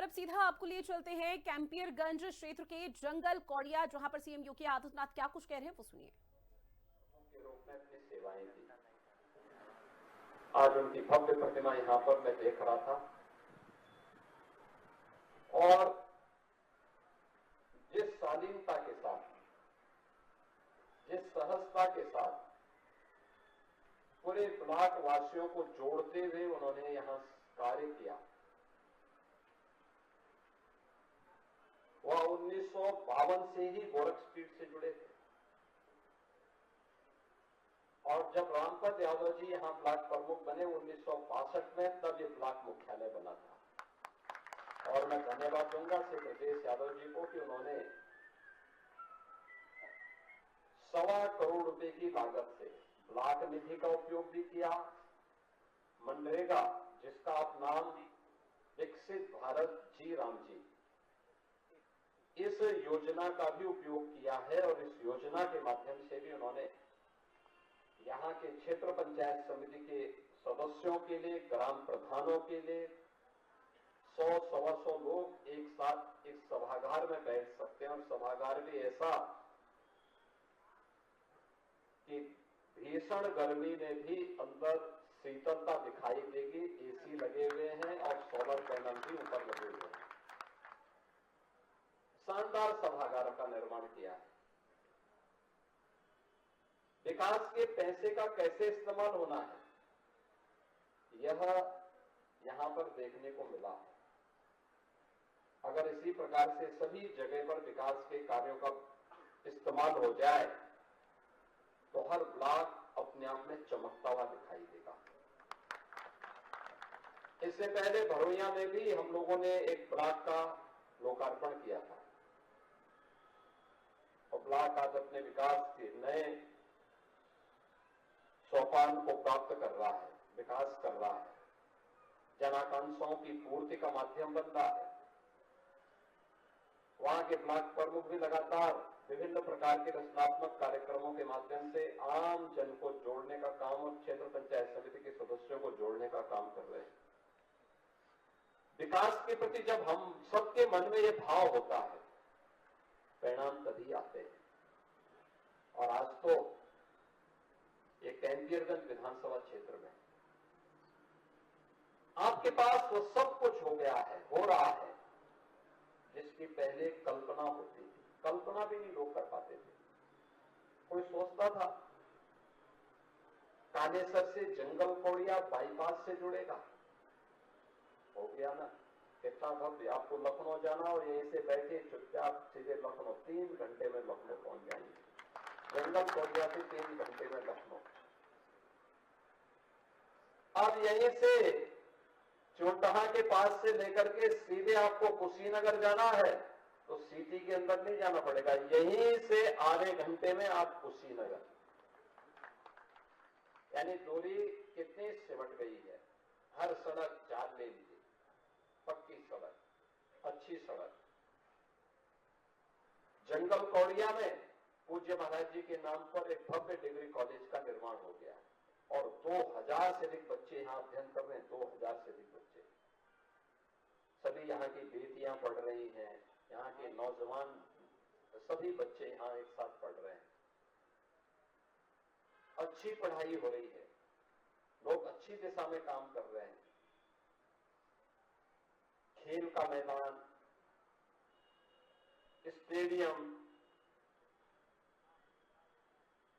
अब सीधा आपको लिए चलते हैं कैंपियरगंज क्षेत्र के जंगल कौड़िया, जहां पर सीएम योगी आदित्यनाथ क्या कुछ कह रहे हैं वो सुनिए। के रूप में अपनी सेवाएं दी। आज उनकी भव्य प्रतिमा यहां पर मैं देख रहा था और जिस शालीनता के साथ, जिस सहजता के साथ पूरे ब्लॉक वासियों को जोड़ते हुए उन्होंने यहां कार्य किया, वह 1952 से ही गोरखपीठ से जुड़े थे। और जब रामपत यादव जी यहां ब्लॉक प्रमुख बने 1962 में, तब ये ब्लॉक मुख्यालय बना था। और मैं धन्यवाद दूंगा श्री ब्रजेश यादव जी को कि उन्होंने 1.25 करोड़ रुपए की लागत से ब्लॉक निधि का उपयोग भी किया। मनरेगा, जिसका आप नाम विकसित भारत जी राम जी, इस योजना का भी उपयोग किया है। और इस योजना के माध्यम से भी उन्होंने यहाँ के क्षेत्र पंचायत समिति के सदस्यों के लिए, ग्राम प्रधानों के लिए 100-125 लोग एक साथ एक सभागार में बैठ सकते हैं। और सभागार भी ऐसा कि भीषण गर्मी में भी अंदर शीतलता दिखाई देगी। एसी लगे हुए हैं और सोलर पैनल भी ऊपर लगे हुए हैं। शानदार सभागार का निर्माण किया है। विकास के पैसे का कैसे इस्तेमाल होना है, यह यहां पर देखने को मिला है। अगर इसी प्रकार से सभी जगह पर विकास के कार्यों का इस्तेमाल हो जाए तो हर ब्लॉक अपने आप में चमकता हुआ दिखाई देगा। इससे पहले भरोइया में भी हम लोगों ने एक ब्लॉक का लोकार्पण किया था और ब्लॉक आज अपने विकास के नए सोपान को प्राप्त कर रहा है, विकास कर रहा है, जनाकांक्षाओं की पूर्ति का माध्यम बन रहा है। वहां के ब्लॉक प्रमुख भी लगातार विभिन्न प्रकार के रचनात्मक कार्यक्रमों के माध्यम से आम जन को जोड़ने का काम और क्षेत्र पंचायत समिति के सदस्यों को जोड़ने का काम कर रहे हैं। विकास के प्रति जब हम सबके मन में यह भाव होता है, परिणाम तभी आते हैं। और आज तो ये कैंपियरगंज विधानसभा क्षेत्र में आपके पास वो सब कुछ हो गया है, हो रहा है, जिसकी पहले कल्पना होती थी। कल्पना भी नहीं लोग कर पाते थे। कोई सोचता था कानेसर से जंगल कौड़िया बाईपास से जुड़ेगा, हो गया ना। कितना भव्य, आपको लखनऊ जाना और यहीं से बैठे चुपचाप सीधे लखनऊ, 3 घंटे में लखनऊ पहुंच जाएंगे। जंगल कौड़िया से 3 घंटे में लखनऊ। अब यहीं से चोटहा के पास से लेकर के सीधे आपको कुशीनगर जाना है तो सिटी के अंदर नहीं जाना पड़ेगा, यहीं से आधे घंटे में आप कुशीनगर। यानी दूरी कितनी सिमट गई है। हर सड़क 4 लेन की पक्की सड़क, अच्छी सड़क। जंगल कौड़िया में पूज्य महाराज जी के नाम पर एक भव्य डिग्री कॉलेज का निर्माण हो गया और 2000 से अधिक बच्चे यहां अध्ययन कर रहे हैं। 2000 से अधिक बच्चे, सभी यहाँ की बेटियां पढ़ रही हैं, यहाँ के नौजवान सभी बच्चे यहां एक साथ पढ़ रहे हैं। अच्छी पढ़ाई हो रही है, लोग अच्छी दिशा में काम कर रहे हैं। खेल का मैदान, स्टेडियम,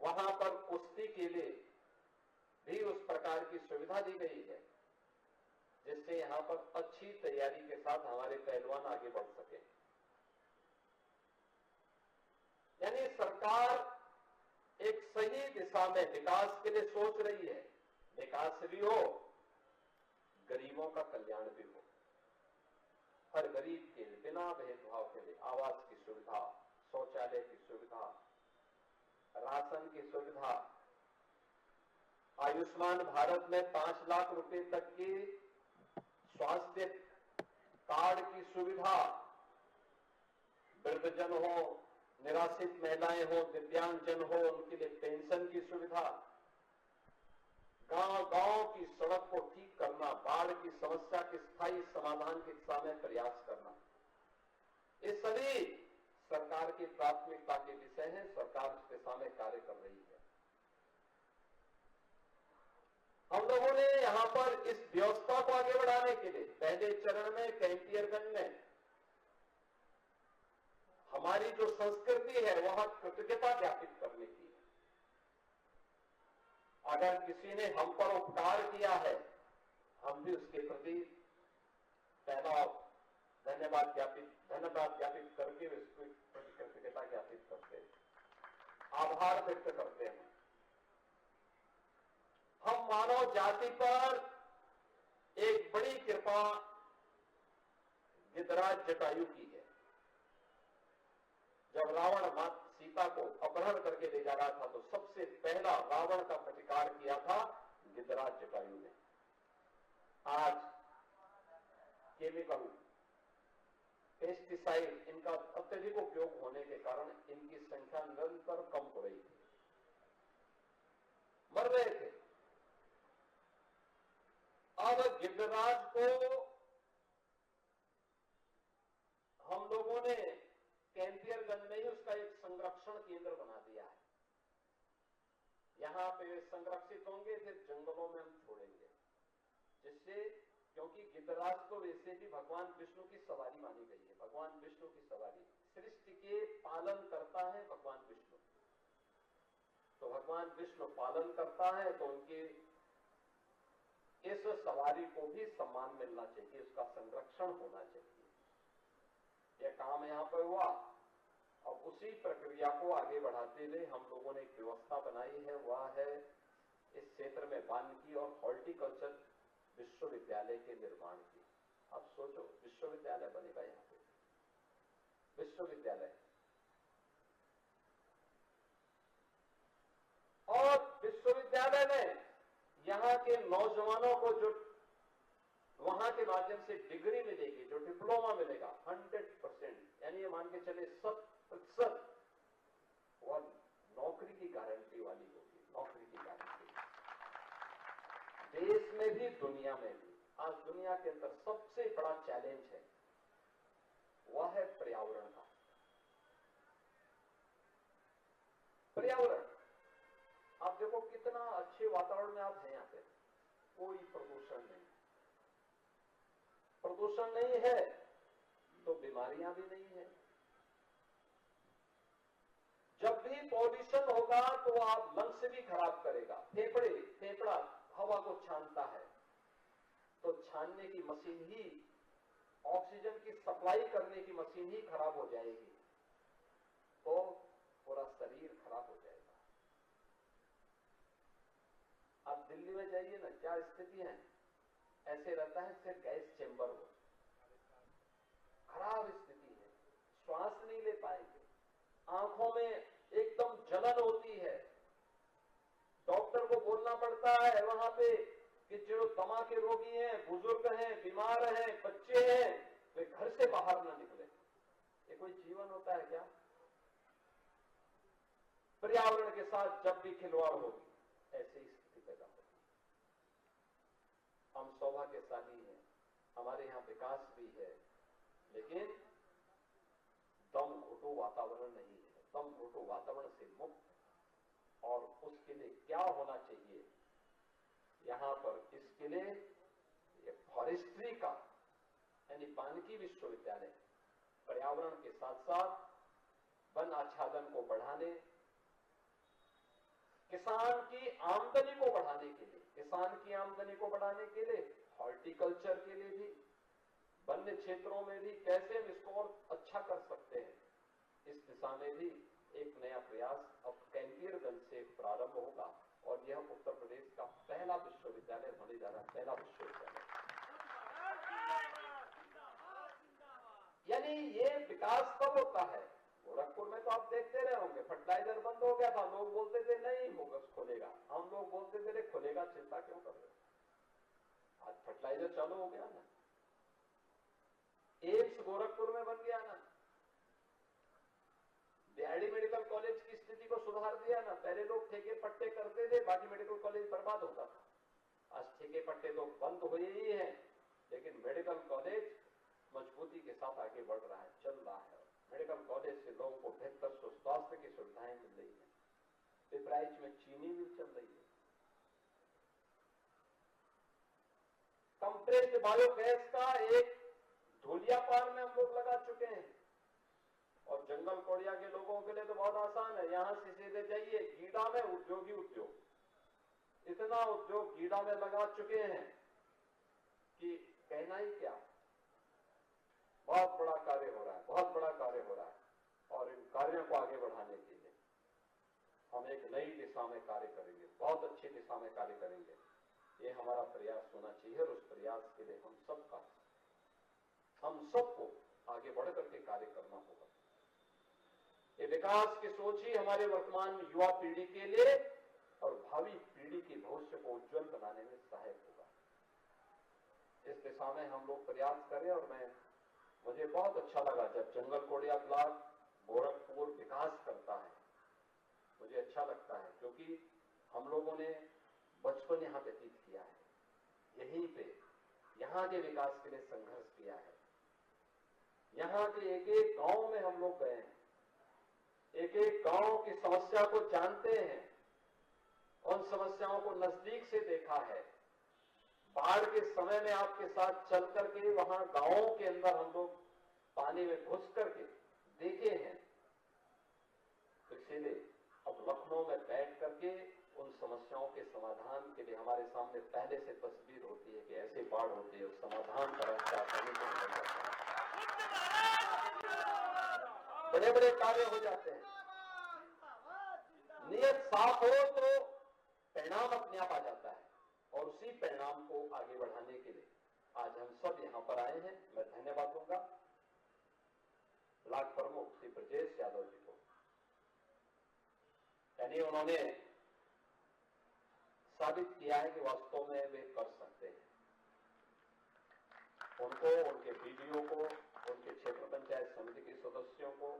वहां पर कुश्ती के लिए भी उस प्रकार की सुविधा दी गई है जिससे यहां पर अच्छी तैयारी के साथ हमारे पहलवान आगे बढ़ सके। यानी सरकार एक सही दिशा में विकास के लिए सोच रही है। विकास भी हो, गरीबों का कल्याण भी हो। हर गरीब के लिए बिना भेदभाव के लिए आवास की सुविधा, शौचालय की सुविधा, राशन की सुविधा, आयुष्मान भारत में 5 लाख रुपए तक की स्वास्थ्य कार्ड की सुविधा, वृद्धजन हो, निराश्रित महिलाएं हो, दिव्यांगजन हो, उनके लिए पेंशन की सुविधा, गांव-गांव की सड़क को ठीक करना, बाढ़ की समस्या के स्थायी समाधान की दिशा में प्रयास करना, ये सभी सरकार की प्राथमिकता के विषय हैं। सरकार इस दिशा में कार्य कर रही है। हम लोगों ने यहां पर इस व्यवस्था को आगे बढ़ाने के लिए पहले चरण में कैंपियरगंज में हमारी जो संस्कृति है वह कृतज्ञता ज्ञापित करने की। अगर किसी ने हम पर उपकार किया है, हम भी उसके प्रति पहला धन्यवाद ज्ञापित करके उसको कृतज्ञता ज्ञापित करते हैं, आभार व्यक्त करते हैं। हम मानव जाति पर एक बड़ी कृपा गिरिराज जटायु की है। जब रावण माता सीता को अपहरण करके ले जा रहा था तो सबसे पहला रावण का प्रतिकार किया था गिरिराज जटायु ने। आज केमिकल, पेस्टिसाइड इनका अत्यधिक उपयोग होने के कारण इनकी संख्या निरंतर कम हो रही थी, मर रहे थे। अब गिरिराज को हम लोगों ने कैंपियरगंज में ही उसका एक संरक्षण केंद्र बना दिया है। यहां पे वे संरक्षित होंगे, फिर जंगलों में हम छोड़ेंगे, जिससे क्योंकि गिरिराज को वैसे भी भगवान विष्णु की सवारी मानी गई है। भगवान विष्णु की सवारी, सृष्टि के पालन करता है भगवान विष्णु। तो भगवान विष्णु पालन करता है तो उनकी इस सवारी को भी सम्मान मिलना चाहिए, उसका संरक्षण होना चाहिए। यह काम यहां पर हुआ। अब उसी प्रक्रिया को आगे बढ़ाते हुए हम लोगों ने एक व्यवस्था बनाई है, वह है इस क्षेत्र में वानिकी और हॉर्टिकल्चर विश्वविद्यालय के निर्माण की। अब सोचो, विश्वविद्यालय बनेगा यहां पे, विश्वविद्यालय। और विश्वविद्यालय में यहां के नौजवानों को जो वहां के माध्यम से डिग्री मिलेगी, जो डिप्लोमा मिलेगा 100%, यानी ये मान के चले 100%, वह नौकरी की गारंटी वाली होगी, नौकरी की गारंटी। देश में भी दुनिया में भी आज दुनिया के अंदर सबसे बड़ा चैलेंज है वह है पर्यावरण का। पर्यावरण, आप देखो कितना अच्छे वातावरण में आप हैं, यहां पे कोई प्रदूषण नहीं, प्रदूषण नहीं है तो बीमारियां भी नहीं है। जब भी पॉल्यूशन होगा तो आप लंग्स भी खराब करेगा। फेफड़ा हवा को छानता है, तो छानने की मशीन ही, ऑक्सीजन की सप्लाई करने की मशीन ही खराब हो जाएगी तो पूरा शरीर खराब हो जाएगा। आप दिल्ली में जाइए ना, क्या स्थिति है, ऐसे रहता है सिर्फ गैस चेंबर हो, खराब स्थिति है, श्वास नहीं ले पाएंगे, आंखों में एकदम जलन होती है। डॉक्टर को बोलना पड़ता है वहां पे कि जो दमा के रोगी हैं, बुजुर्ग हैं, बीमार हैं, बच्चे हैं, वे घर से बाहर ना निकले। ये कोई जीवन होता है क्या? पर्यावरण के साथ जब भी खिलवाड़ होगी ऐसी स्थिति पैदा होगी। हम सौभाग्यशाली हैं, हमारे यहां विकास भी है, लेकिन दम घुटू वातावरण नहीं है। दम घुटू वातावरण से मुक्त, और उसके लिए क्या होना चाहिए यहां पर, इसके लिए फॉरेस्ट्री का यानी वानिकी विश्वविद्यालय पर्यावरण के साथ साथ वन आच्छादन को बढ़ाने, किसान की आमदनी को बढ़ाने के लिए, किसान की आमदनी को बढ़ाने के लिए, हॉर्टिकल्चर के लिए भी, वन्य क्षेत्रों में भी कैसे हम इसको और अच्छा कर सकते हैं, इस दिशा में भी एक नया प्रयास अब कैंपियरगंज से प्रारंभ होगा। और यह उत्तर प्रदेश का पहला विश्वविद्यालय होने जा रहा है, पहला विश्वविद्यालय। यानी ये विकास कब होता है? गोरखपुर में तो आप देखते रहे होंगे, फर्टिलाइजर बंद हो गया था, लोग बोलते थे नहीं होगा, खुलेगा। हम लोग बोलते थे खुलेगा, चिंता क्यों कर रहे हो? आज फर्टिलाइजर चालू हो गया ना, एम्स गोरखपुर में बन गया ना, बिहाड़ी मेडिकल कॉलेज की स्थिति को सुधार दिया ना। पहले लोग ठेके पट्टे करते थे, बाकी मेडिकल कॉलेज बर्बाद होता था। आज ठेके पट्टे तो बंद हुए ही हैं, लेकिन मेडिकल कॉलेज मजबूती के साथ आगे बढ़ रहा है, चल रहा है। मेडिकल कॉलेज से लोगों को बेहतर स्वास्थ्य की सुविधाएं मिल रही है। पिपराइच में चीनी मिल चल रही है। कंप्रेस्ड बायोगैस का एक धूलियापार में हम लोग लगा चुके हैं। और जंगल कोड़िया के लोगों के लिए तो बहुत आसान है, यहां से सीधे जाइए गीडा में उद्योग ही उद्योग, इतना उद्योग गीडा में लगा चुके हैं कि कहना ही क्या। बहुत बड़ा कार्य हो रहा है, बहुत बड़ा कार्य हो रहा है। और इन कार्यों को आगे बढ़ाने के लिए हम एक नई दिशा में कार्य करेंगे, बहुत अच्छी दिशा में कार्य करेंगे। ये हमारा प्रयास होना चाहिए और उस प्रयास के लिए हम सबको आगे बढ़ करके कार्य करना होगा। ये विकास की सोच ही हमारे वर्तमान युवा पीढ़ी के लिए और भावी पीढ़ी के भविष्य को उज्जवल बनाने में सहायक होगा। इस दिशा में हम लोग प्रयास करें। और मुझे बहुत अच्छा लगा जब जंगल कोड़िया ब्लॉक गोरखपुर विकास करता है, मुझे अच्छा लगता है, क्योंकि हम लोगों ने बचपन यहाँ व्यतीत किया है, यहीं पे यहाँ के विकास के लिए संघर्ष किया है। यहाँ के एक एक गांव में हम लोग गए हैं, एक एक गांव की समस्या को जानते हैं, उन समस्याओं को नजदीक से देखा है। बाढ़ के समय में आपके साथ चल करके वहां गांवों के अंदर हम लोग पानी में घुस करके देखे हैं। तो इसीलिए अब लखनऊ में बैठ करके उन समस्याओं के समाधान के लिए हमारे सामने पहले से तस्वीर होती है कि ऐसे बाढ़ होती है, समाधान का रास्ता आसानी से निकल जाता है, बड़े बड़े कार्य हो जाते हैं। नियत साफ हो तो परिणाम अपने आप आ जाता है। और उसी परिणाम को आगे बढ़ाने के लिए आज हम सब यहां पर आए हैं। मैं धन्यवाद दूंगा ब्लॉक प्रमुख श्री ब्रजेश यादव जी को, यानी उन्होंने साबित किया है कि वास्तव में वे कर सकते हैं। उनको, उनके बीडीओ को, उनके क्षेत्र पंचायत समिति के सदस्यों को,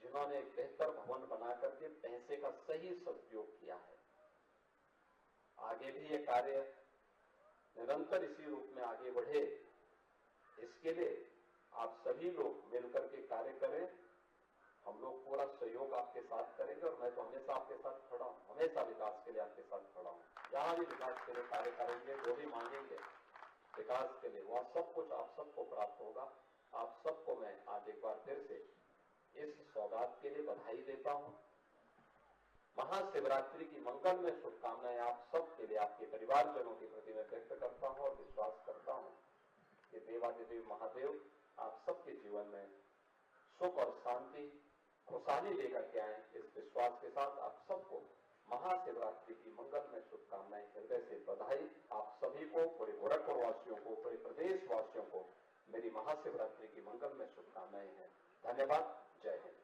जिन्होंने एक बेहतर भवन बना करके पैसे का सही सदुपयोग किया है, आगे भी ये कार्य निरंतर इसी रूप में आगे बढ़े, इसके लिए आप सभी लोग मिलकर के कार्य करें। हम लोग पूरा सहयोग आपके साथ करेंगे और मैं तो हमेशा आपके साथ खड़ा हूं, हमेशा विकास के लिए आपके साथ खड़ा हूं। जहां भी विकास के लिए कार्य करेंगे, जो भी मांगेंगे विकास के लिए, वह सब कुछ आप सबको प्राप्त होगा। आप सबको मैं आज एक बार फिर से इस सौगात के लिए बधाई देता हूं। महाशिवरात्रि की मंगल में शुभकामनाएं आप सबके लिए, आपके परिवारजनों के प्रति मैं व्यक्त करता हूं और विश्वास करता हूं कि देवादिदेव महादेव आप सबके जीवन में सुख और शांति, खुशहाली लेकर के आए। इस विश्वास के साथ आप सबको महाशिवरात्रि की मंगल में शुभकामनाएं, हृदय से बधाई। आप सभी को, पूरे गोरखपुर वासियों को, पूरे प्रदेश वासियों को मेरी महाशिवरात्रि की मंगल में शुभकामनाएं हैं। धन्यवाद। जय हिंद।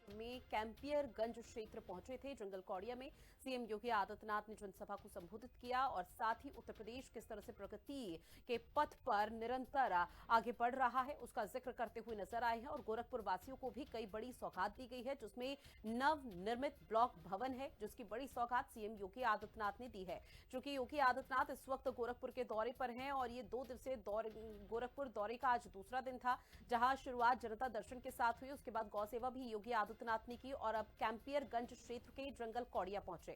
में कैंपियरगंज क्षेत्र पहुंचे थे। जंगल कौड़िया में सीएम योगी आदित्यनाथ ने जनसभा को संबोधित किया और साथ ही उत्तर प्रदेश किस तरह से प्रगति के पथ पर निरंतर आगे बढ़ रहा है उसका जिक्र करते हुए नजर आए हैं। और गोरखपुर वासियों को भी कई बड़ी सौगात दी गई है, जिसमें नव निर्मित ब्लॉक भवन है, जिसकी बड़ी सौगात सीएम योगी आदित्यनाथ ने दी है। चूंकि योगी आदित्यनाथ इस वक्त गोरखपुर के दौरे पर हैं और ये 2 दिवसीय गोरखपुर दौरे का आज दूसरा दिन था, जहां शुरुआत जनता दर्शन के साथ हुई। उसके बाद गौ सेवा भी योगी आदित्यनाथ ने की और अब कैंपियरगंज क्षेत्र के जंगल कौड़िया पहुंचे।